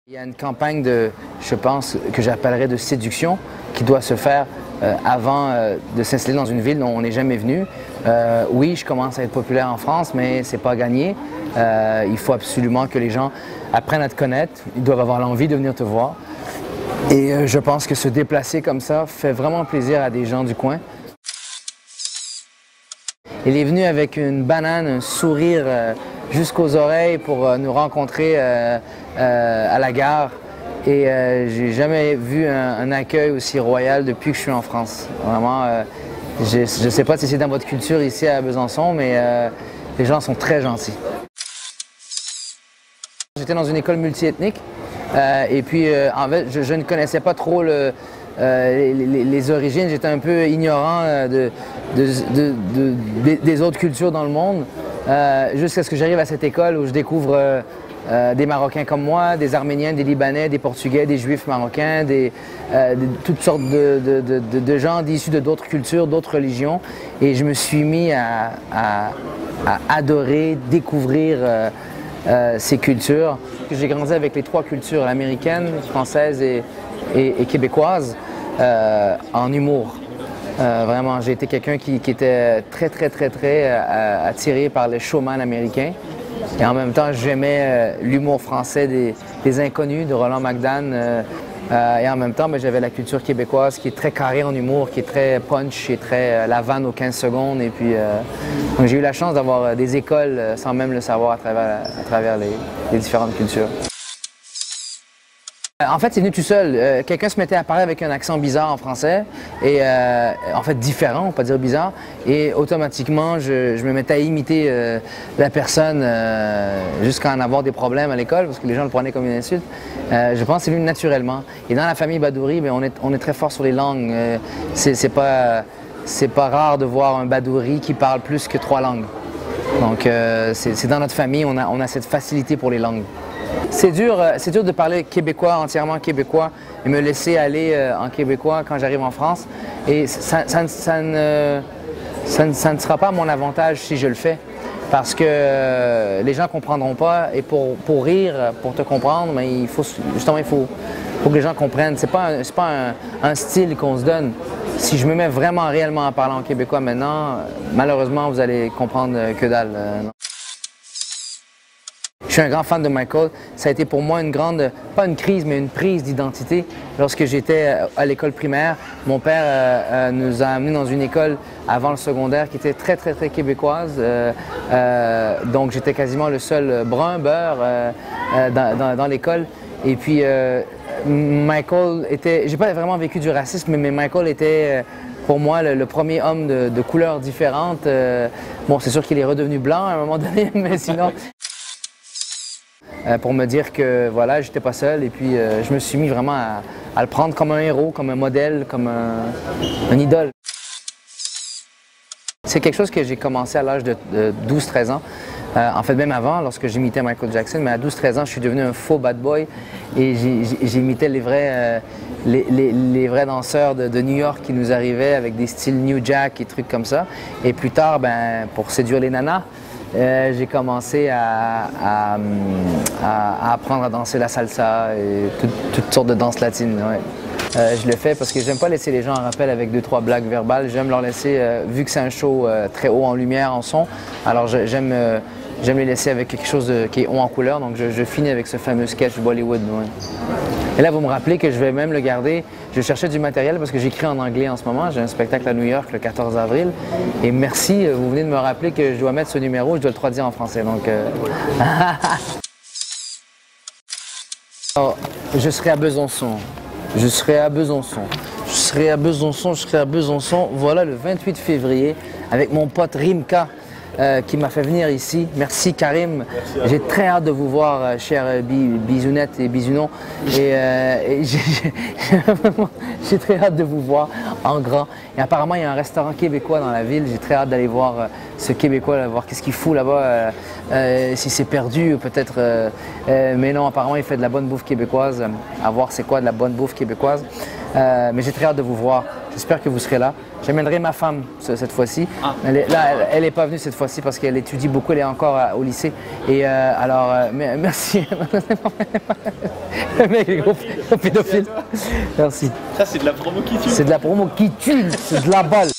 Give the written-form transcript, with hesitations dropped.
Il y a une campagne je pense, que j'appellerais de séduction qui doit se faire avant de s'installer dans une ville dont on n'est jamais venu. Oui, je commence à être populaire en France, mais c'est pas gagné. Il faut absolument que les gens apprennent à te connaître. Ils doivent avoir l'envie de venir te voir. Et je pense que se déplacer comme ça fait vraiment plaisir à des gens du coin. Il est venu avec une banane, un sourire jusqu'aux oreilles pour nous rencontrer à la gare. Et j'ai jamais vu un accueil aussi royal depuis que je suis en France. Vraiment, je ne sais pas si c'est dans votre culture ici à Besançon, mais les gens sont très gentils. J'étais dans une école multiethnique et puis en fait, je ne connaissais pas trop les origines. J'étais un peu ignorant des autres cultures dans le monde, jusqu'à ce que j'arrive à cette école où je découvre des Marocains comme moi, des Arméniens, des Libanais, des Portugais, des Juifs marocains, toutes sortes de gens issus d'autres cultures, d'autres religions. Et je me suis mis à adorer, découvrir ces cultures. J'ai grandi avec les trois cultures, l'américaine, française et québécoise, en humour. Vraiment, j'ai été quelqu'un qui était très attiré par les showman américains. Et en même temps, j'aimais l'humour français des Inconnus, de Roland McDan. Et en même temps, j'avais la culture québécoise qui est très carrée en humour, qui est très punch et très la vanne aux 15 secondes. Et puis, donc j'ai eu la chance d'avoir des écoles sans même le savoir à travers les différentes cultures. En fait, c'est venu tout seul. Quelqu'un se mettait à parler avec un accent bizarre en français, et en fait différent, on ne peut pas dire bizarre, et automatiquement, je me mettais à imiter la personne jusqu'à en avoir des problèmes à l'école, parce que les gens le prenaient comme une insulte. Je pense que c'est venu naturellement. Et dans la famille Badouri, on est très fort sur les langues. C'est pas rare de voir un Badouri qui parle plus que 3 langues. Donc c'est dans notre famille, on a cette facilité pour les langues. C'est dur de parler québécois, entièrement québécois, et me laisser aller en québécois quand j'arrive en France. Et ça ne sera pas à mon avantage si je le fais, parce que les gens ne comprendront pas. Et pour rire, pour te comprendre, mais il faut que les gens comprennent. C'est pas un style qu'on se donne. Si je me mets vraiment réellement à parler en québécois maintenant, malheureusement, vous allez comprendre que dalle. Je suis un grand fan de Michael. Ça a été pour moi une grande, pas une crise, mais une prise d'identité. Lorsque j'étais à l'école primaire, mon père nous a amenés dans une école avant le secondaire qui était très québécoise. Donc j'étais quasiment le seul brun beurre dans l'école. Et puis Michael était, j'ai pas vraiment vécu du racisme, mais Michael était pour moi le premier homme de couleurs différentes. Bon, c'est sûr qu'il est redevenu blanc à un moment donné, mais sinon... pour me dire que voilà, j'étais pas seul, et puis je me suis mis vraiment à le prendre comme un héros, comme un modèle, comme un idole. C'est quelque chose que j'ai commencé à l'âge de 12-13 ans. En fait, même avant, lorsque j'imitais Michael Jackson, mais à 12-13 ans, je suis devenu un faux bad boy et j'imitais les vrais danseurs de New York qui nous arrivaient avec des styles New Jack et trucs comme ça. Et plus tard, pour séduire les nanas, j'ai commencé à apprendre à danser la salsa et toutes sortes de danses latines. Ouais. Je le fais parce que j'aime pas laisser les gens en rappel avec 2-3 blagues verbales. J'aime leur laisser, vu que c'est un show très haut en lumière, en son, alors j'aime les laisser avec quelque chose qui est haut en couleur. Donc je finis avec ce fameux sketch Bollywood. Ouais. Et là, vous me rappelez que je vais même le garder. Je cherchais du matériel parce que j'écris en anglais en ce moment. J'ai un spectacle à New York le 14 avril. Et merci, vous venez de me rappeler que je dois mettre ce numéro, je dois le traduire en français. Donc, Alors, je serai à Besançon. Je serai à Besançon. Je serai à Besançon. Je serai à Besançon. Voilà, le 28 février, avec mon pote Rimka, qui m'a fait venir ici. Merci Karim. J'ai très hâte de vous voir, chers bisounettes et bisounours. Et j'ai très hâte de vous voir en grand. Et apparemment, il y a un restaurant québécois dans la ville. J'ai très hâte d'aller voir ce Québécois, là, voir qu'est-ce qu'il fout là-bas, si c'est perdu ou peut-être... mais non, apparemment, il fait de la bonne bouffe québécoise. À voir c'est quoi de la bonne bouffe québécoise. Mais j'ai très hâte de vous voir. J'espère que vous serez là. J'amènerai ma femme cette fois-ci. Elle n'est pas venue cette fois-ci parce qu'elle étudie beaucoup, elle est encore au lycée. Et merci. Le mec, gros pédophile. Merci. Ça, c'est de la promo qui tue. C'est de la promo qui tue, c'est de la balle.